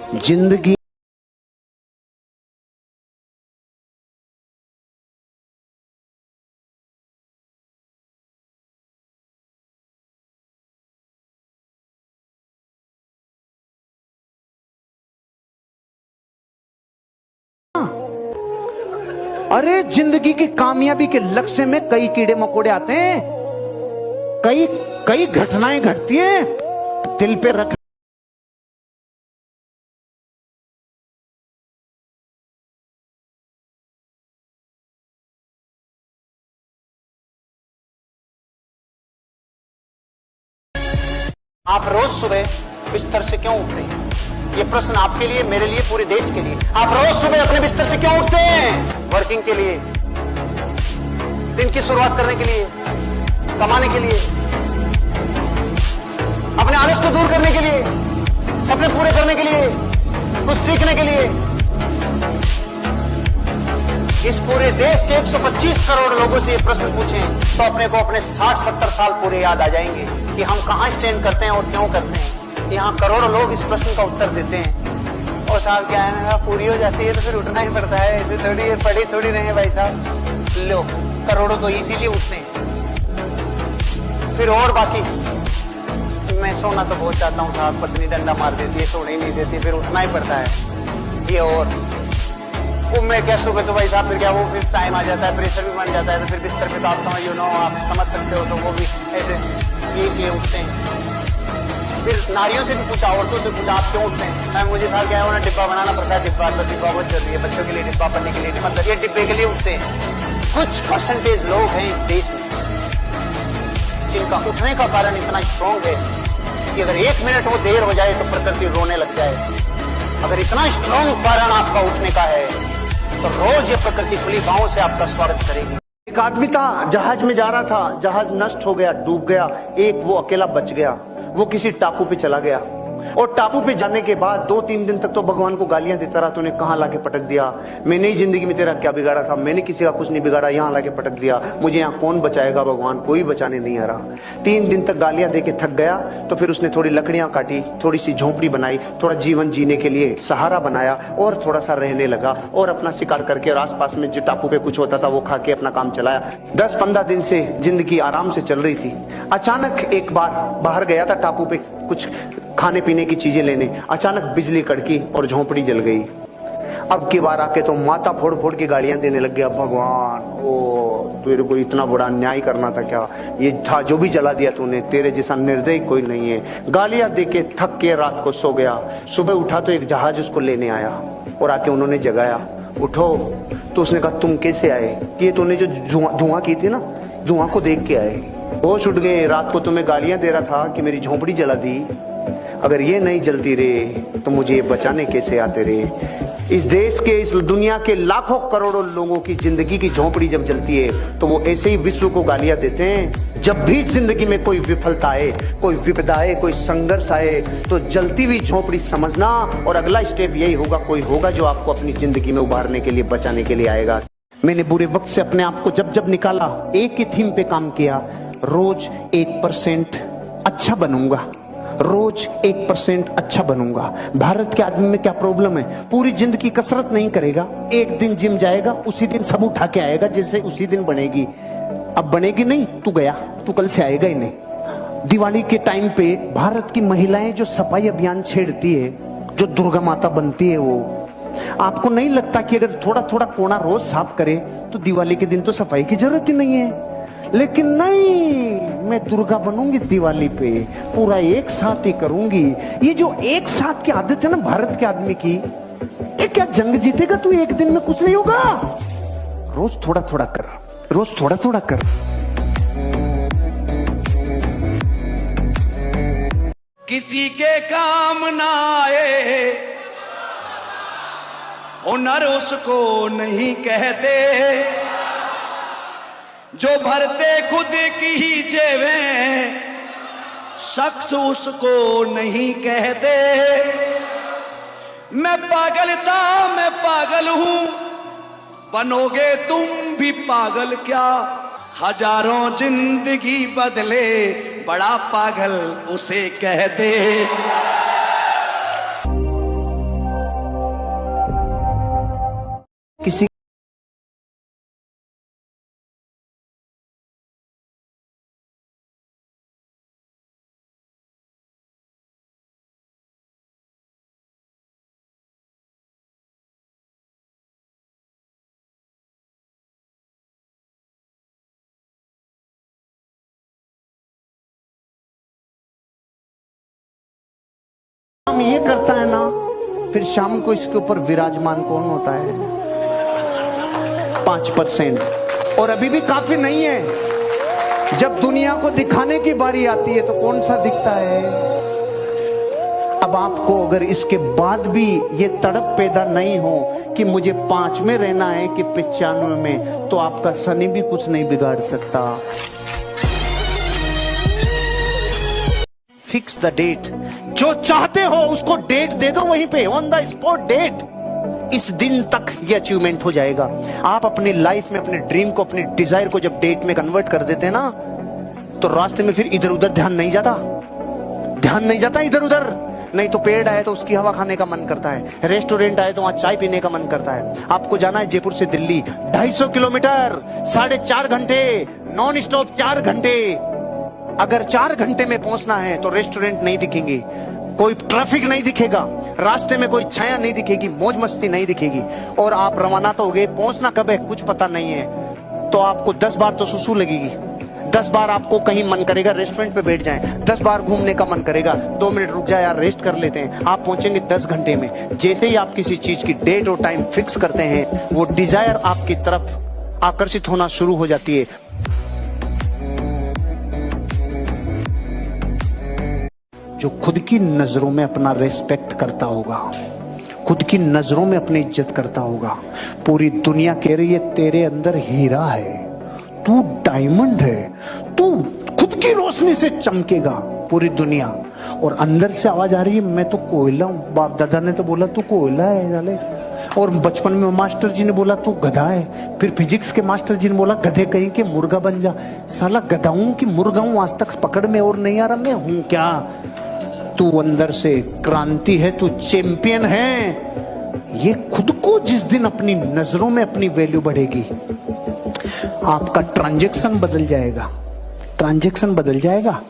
जिंदगी अरे जिंदगी की कामयाबी के लक्ष्य में कई कीड़े मकोड़े आते हैं, कई कई घटनाएं घटती हैं। दिल पे रख। आप रोज सुबह बिस्तर से क्यों उठते हैं? ये प्रश्न आपके लिए, मेरे लिए, पूरे देश के लिए। आप रोज सुबह अपने बिस्तर से क्यों उठते हैं? वर्किंग के लिए, दिन की शुरुआत करने के लिए, कमाने के लिए, अपने आलस को दूर करने के लिए, सपने पूरे करने के लिए, कुछ सीखने के लिए। इस पूरे देश के 125 करोड़ लोगों से ये प्रश्न पूछें तो अपने को अपने 60-70 साल पूरे याद आ जाएंगे कि हम कहां स्टैंड करते हैं और क्यों करते हैं। यहाँ करोड़ों लोग इस प्रश्न का उत्तर देते हैं। और साहब क्या है ना, पूरी हो जाती है तो फिर उठना ही पड़ता है, ऐसे थोड़ी है, पढ़ी थोड़ी नहीं है भाई साहब। लो, करोड़ों तो इसीलिए उठते हैं। फिर और बाकी, मैं सोना तो बहुत चाहता हूँ साहब, पत्नी डंडा मार देती है, सोने ही नहीं देती, फिर उठना ही पड़ता है। ये और वो मैं क्या सुबह तो भाई साहब फिर क्या, वो फिर टाइम आ जाता है, प्रेशर भी बन जाता है, तो फिर बिस्तर पे तो आप समझ नो, आप समझ सकते हो, तो वो भी ऐसे ये इसलिए उठते हैं। फिर नारियों से भी पूछा, औरतों से पूछा, आप क्यों उठते हैं? मुझे साल क्या है, उन्हें डिब्बा बनाना पड़ता है, डिब्बा तो डिब्बा बहुत जरूरी है, बच्चों के लिए डिब्बा, पढ़ने के लिए, मतलब ये डिब्बे के लिए उठते हैं। कुछ परसेंटेज लोग हैं इस देश में जिनका उठने का कारण इतना स्ट्रांग है कि अगर 1 मिनट वो देर हो जाए तो प्रकृति रोने लग जाए। अगर इतना स्ट्रांग कारण आपका उठने का है तो रोज ये प्रकृति खुली बाहों से आपका स्वागत करेगी। एक आदमी था, जहाज में जा रहा था, जहाज नष्ट हो गया, डूब गया। एक वो अकेला बच गया। वो किसी टापू पे चला गया और टापू पे जाने के बाद 2-3 दिन तक तो भगवान को गालियां देता रहा। तूने कहां लाके पटक दिया, मैंने ही जिंदगी में तेरा क्या बिगाड़ा था, मैंने किसी का कुछ नहीं बिगाड़ा, यहाँ लाके पटक दिया, मुझे यहाँ कौन बचाएगा, भगवान कोई बचाने नहीं आ रहा। 3 दिन तक गालियां देके थक गया। तो फिर उसने थोड़ी लकड़ियां काटी, थोड़ी सी झोंपड़ी बनाई, थोड़ा जीवन जीने के लिए सहारा बनाया और थोड़ा सा रहने लगा और अपना शिकार करके और आसपास में जो टापू पे कुछ होता था वो खा के अपना काम चलाया। 10-15 दिन से जिंदगी आराम से चल रही थी। अचानक एक बार बाहर गया था टापू पे कुछ खाने पीने की चीजें लेने, अचानक बिजली कड़की और झोंपड़ी जल गई। अब की बार आके तो माथा फोड़ फोड़ के गालियां देने लग गया, भगवान ओ तेरे को इतना बड़ा अन्याय करना था क्या, ये था जो भी जला दिया तूने, तेरे जैसा निर्दयी कोई नहीं है। गालियां देके थक के रात को सो गया। सुबह उठा तो एक जहाज उसको लेने आया और आके उन्होंने जगाया, उठो। तो उसने कहा तुम कैसे आए? कि ये तूने जो धुआं की थी ना, धुआं को देख के आए। होश उठ गए। रात को तुम्हें गालियां दे रहा था कि मेरी झोंपड़ी जला दी, अगर ये नहीं जलती रे तो मुझे बचाने कैसे आते रे। इस देश के, इस दुनिया के लाखों करोड़ों लोगों की जिंदगी की झोंपड़ी जब जलती है तो वो ऐसे ही विश्व को गालियां देते हैं। जब भी जिंदगी में कोई विफलता आए, कोई विपदा आए, कोई संघर्ष आए तो जलती हुई झोंपड़ी समझना और अगला स्टेप यही होगा, कोई होगा जो आपको अपनी जिंदगी में उभारने के लिए, बचाने के लिए आएगा। मैंने बुरे वक्त से अपने आप को जब जब निकाला, एक ही थीम पे काम किया, रोज 1% अच्छा बनूंगा, रोज 1% अच्छा बनूंगा। भारत के आदमी में क्या प्रॉब्लम है, पूरी जिंदगी कसरत नहीं करेगा, एक दिन जिम जाएगा, उसी दिन सब उठा के आएगा जैसे उसी दिन बनेगी। अब बनेगी नहीं, तू गया, तू कल से आएगा ही नहीं। दिवाली के टाइम पे भारत की महिलाएं जो सफाई अभियान छेड़ती है, जो दुर्गा माता बनती है, वो आपको नहीं लगता कि अगर थोड़ा थोड़ा कोना रोज साफ करे तो दिवाली के दिन तो सफाई की जरूरत ही नहीं है? लेकिन नहीं, मैं दुर्गा बनूंगी दिवाली पे, पूरा एक साथ ही करूंगी। ये जो एक साथ की आदत है ना भारत के आदमी की, ये क्या जंग जीतेगा तू एक दिन में? कुछ नहीं होगा। रोज थोड़ा थोड़ा कर, रोज थोड़ा थोड़ा कर। किसी के काम ना आए हुनर उसको नहीं कहते, जो भरते खुद की ही जेबें शख्स उसको नहीं कहते। मैं पागल था, मैं पागल हूं, बनोगे तुम भी पागल क्या? हजारों जिंदगी बदले, बड़ा पागल उसे कहते। ये करता है ना, फिर शाम को इसके ऊपर विराजमान कौन होता है? 5%। और अभी भी काफी नहीं है। जब दुनिया को दिखाने की बारी आती है तो कौन सा दिखता है? अब आपको अगर इसके बाद भी ये तड़प पैदा नहीं हो कि मुझे 5 में रहना है कि 95 में, तो आपका शनि भी कुछ नहीं बिगाड़ सकता। Fix the date. जो चाहते हो उसको डेट दे दो, वहीं पे ऑन द स्पॉट डेट। इस दिन तक ये अचीवमेंट हो जाएगा। आप अपनी लाइफ में अपने ड्रीम को, अपने डिजायर को जब डेट में कन्वर्ट कर देते हैं ना, तो रास्ते में फिर इधर उधर ध्यान नहीं जाता। ध्यान नहीं जाता इधर उधर। नहीं तो पेड़ आए तो उसकी हवा खाने का मन करता है, रेस्टोरेंट आए तो वहां चाय पीने का मन करता है। आपको जाना है जयपुर से दिल्ली 250 किलोमीटर, 4.5 घंटे नॉन स्टॉप, 4 घंटे। अगर 4 घंटे में पहुंचना है तो रेस्टोरेंट नहीं दिखेंगे, कोई ट्रैफिक नहीं दिखेगा, रास्ते में कोई छाया नहीं दिखेगी, मौज मस्ती नहीं दिखेगी। और आप रवाना तो हो गए, पहुंचना कब है कुछ पता नहीं है। तो आपको 10 बार तो सुसु लगेगी, 10 बार आपको कहीं मन करेगा रेस्टोरेंट पे बैठ जाएं, 10 बार घूमने का मन करेगा, 2 मिनट रुक जाए यार, रेस्ट कर लेते हैं। आप पहुंचेंगे 10 घंटे में। जैसे ही आप किसी चीज की डेट और टाइम फिक्स करते हैं, वो डिजायर आपकी तरफ आकर्षित होना शुरू हो जाती है। जो खुद की नजरों में अपना रेस्पेक्ट करता होगा, खुद की नजरों में अपनी इज्जत करता होगा, पूरी दुनिया कह रही है तेरे अंदर हीरा है, तू डायमंड है, तू खुद की रोशनी से चमकेगा पूरी दुनिया। और अंदर से आवाज आ रही है मैं तो कोयला हूं। बाप दादा ने तो बोला तू कोयला है साले, और बचपन में मास्टर जी ने बोला तू गधा है, फिर फिजिक्स के मास्टर जी ने बोला गधे कहीं के मुर्गा बन जा। साला गधा हूं कि मुर्गा हूं आज तक पकड़ में और नहीं आ रहा, मैं हूं क्या? तू अंदर से क्रांति है, तू चैंपियन है। ये खुद को जिस दिन अपनी नजरों में अपनी वैल्यू बढ़ेगी, आपका ट्रांजैक्शन बदल जाएगा। ट्रांजैक्शन बदल जाएगा।